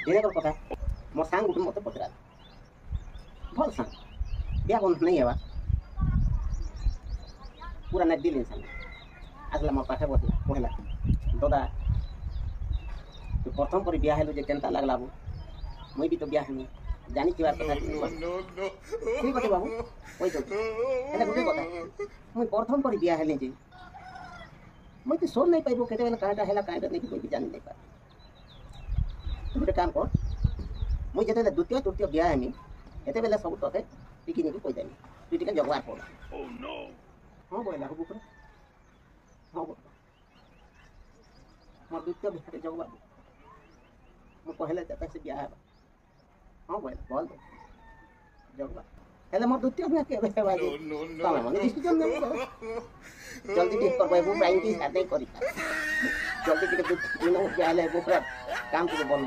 दिने कथा मोर सांग गुटे मते पचरा भल सांग बिया बंध नहीं हेबा पूरा ना दिल इंसान आसला मोर पाखे बसला कहला दादा तू प्रथम पर बिया हेलु जे केनता लागला बाबू मुई भी तो बिया हमी जानी कि बात कथा ठीक আছে बाबू ওই তো এটা গুटे কথা মুই প্রথম पर बिया हेले जे मुई तो सोर नहीं पाइबो केते बेला काटा हेला काटा नहीं कोई भी जान नहीं पा तू गुटे काम कर मुई जेते द्वितीय तृतीय बिया हमी एते बेला सब तते पिकिनी को कोई जानी तू टिके जगवार पड़ ओ नो हां बोला हो बुकर हां बोल मोर द्वितीय बिया जगवार मो पहले जता से बिया हां बोला बोल दे जगवार हेले मोर द्वितीय बिया के बेवा दे तमे मन डिसीजन ने जल्दी ठीक कर भाई वो प्राइम की साथे करी जल्दी टिके दिन बिया ले बुकर काम को बंद